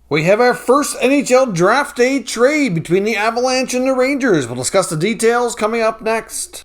We have our first NHL Draft Day trade between the Avalanche and the Rangers. We'll discuss the details coming up next.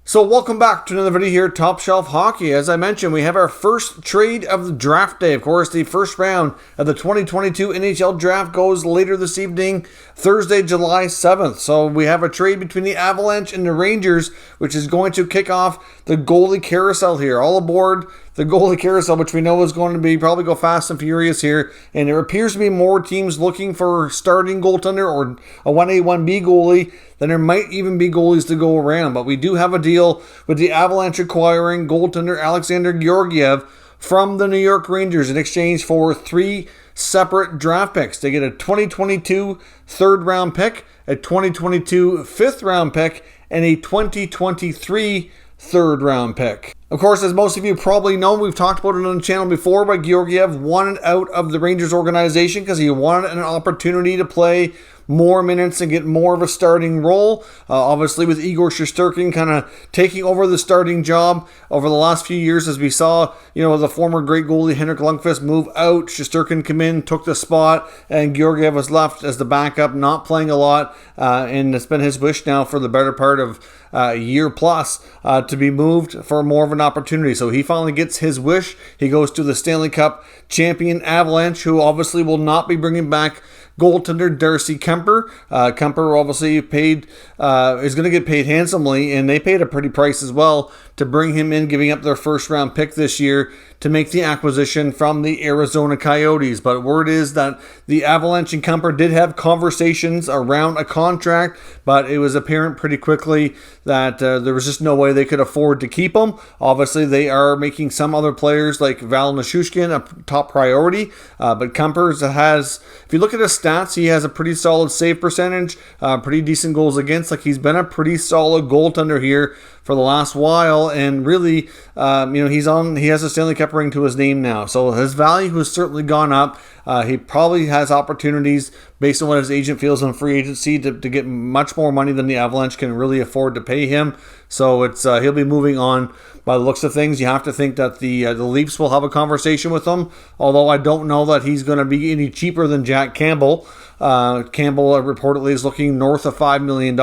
So welcome back to another video here at Top Shelf Hockey. As I mentioned, we have our first trade of the draft day. Of course, the first round of the 2022 NHL Draft goes later this evening, Thursday, July 7th. So we have a trade between the Avalanche and the Rangers, which is going to kick off the goalie carousel here. All aboard the goalie carousel, which we know is going to be probably go fast and furious here. And there appears to be more teams looking for starting goaltender or a 1A, 1B goalie than there might even be goalies to go around. But we do have a deal with the Avalanche acquiring goaltender Alexandar Georgiev from the New York Rangers in exchange for 3 separate draft picks. They get a 2022 third round pick, a 2022 fifth round pick, and a 2023 third round pick. Of course, as most of you probably know, we've talked about it on the channel before, but Georgiev wanted out of the Rangers organization because he wanted an opportunity to play more minutes and get more of a starting role. Obviously, with Igor Shesterkin kind of taking over the starting job over the last few years, as we saw, the former great goalie Henrik Lundqvist move out, Shesterkin come in, took the spot, and Georgiev was left as the backup, not playing a lot, and it's been his wish now for the better part of a year plus to be moved for more of an opportunity. So he finally gets his wish. He goes to the Stanley Cup champion Avalanche, who obviously will not be bringing back goaltender Darcy Kuemper. Kuemper obviously is going to get paid handsomely, and they paid a pretty price as well to bring him in, giving up their first round pick this year to make the acquisition from the Arizona Coyotes. But word is that the Avalanche and Kuemper did have conversations around a contract, but it was apparent pretty quickly that there was just no way they could afford to keep him. Obviously, they are making some other players like Val Nichushkin a top priority, but Kuemper has, if you look at his stats, he has a pretty solid save percentage, pretty decent goals against. Like, he's been a pretty solid goaltender here for the last while, and really, he has a Stanley Cup ring to his name now, so his value has certainly gone up. He probably has opportunities based on what his agent feels on free agency to get much more money than the Avalanche can really afford to pay him. So it's he'll be moving on by the looks of things. You have to think that the Leafs will have a conversation with him, although I don't know that he's going to be any cheaper than Jack Campbell. Campbell reportedly is looking north of $5 million.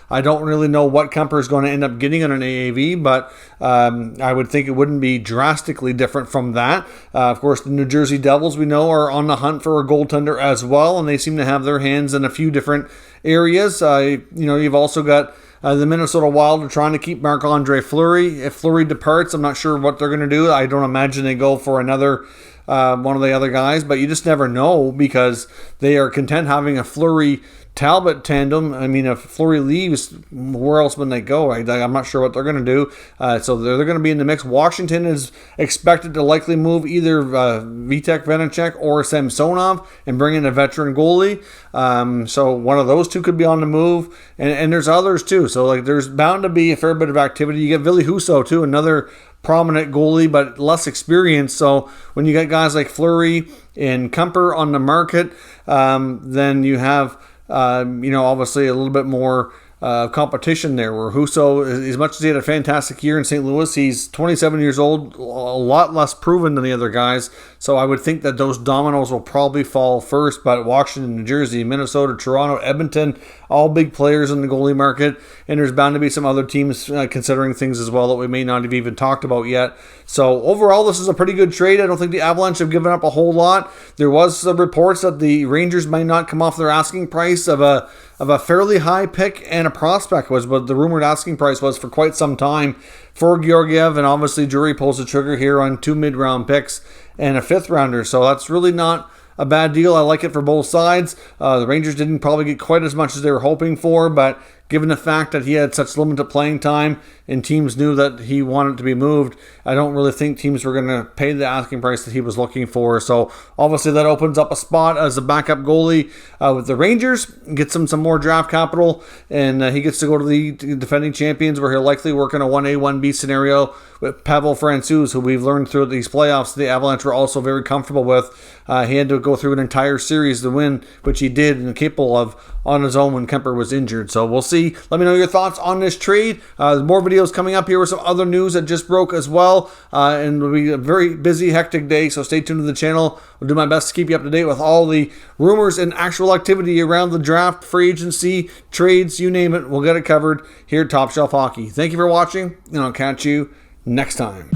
I don't really know what Kuemper is going to end up getting on an AAV, but I would think it wouldn't be drastically different from that. Of course, the New Jersey Devils, we know, are on the hunt for a goaltender as well, and they seem to have their hands in a few different areas. You've also got the Minnesota Wild are trying to keep Marc-Andre Fleury. If Fleury departs, I'm not sure what they're going to do. I don't imagine they go for another one of the other guys, but you just never know because they are content having a Fleury Talbot tandem. I mean, if Fleury leaves, where else would they go? I'm not sure what they're going to do. So they're going to be in the mix. Washington is expected to likely move either Vitek Vanacek or Samsonov and bring in a veteran goalie. So one of those two could be on the move. And there's others too. So there's bound to be a fair bit of activity. You get Ville Husso too, another prominent goalie, but less experienced. So when you get guys like Fleury and Kuemper on the market, then you have obviously a little bit more competition there, where Husso, as much as he had a fantastic year in St. Louis, he's 27 years old, a lot less proven than the other guys. So I would think that those dominoes will probably fall first, but Washington, New Jersey, Minnesota, Toronto, Edmonton, all big players in the goalie market, and there's bound to be some other teams considering things as well that we may not have even talked about yet. So overall, this is a pretty good trade. I don't think the Avalanche have given up a whole lot. There was reports that the Rangers might not come off their asking price of a fairly high pick and a prospect was what the rumored asking price was for quite some time for Georgiev, and obviously Drury pulls the trigger here on 2 mid-round picks and a 5th rounder, so that's really not a bad deal. I like it for both sides. The Rangers didn't probably get quite as much as they were hoping for, but given the fact that he had such limited playing time and teams knew that he wanted to be moved, I don't really think teams were going to pay the asking price that he was looking for. So obviously that opens up a spot as a backup goalie with the Rangers, gets him some more draft capital, and he gets to go to the defending champions, where he'll likely work in a 1A, 1B scenario with Pavel Francouz, who we've learned through these playoffs the Avalanche were also very comfortable with. He had to go through an entire series to win, which he did, and capable of on his own when Kemper was injured. So we'll see. Let me know your thoughts on this trade. More videos coming up here with some other news that just broke as well. And it'll be a very busy, hectic day, so stay tuned to the channel. I'll do my best to keep you up to date with all the rumors and actual activity around the draft, free agency, trades, you name it. We'll get it covered here at Top Shelf Hockey. Thank you for watching, and I'll catch you next time.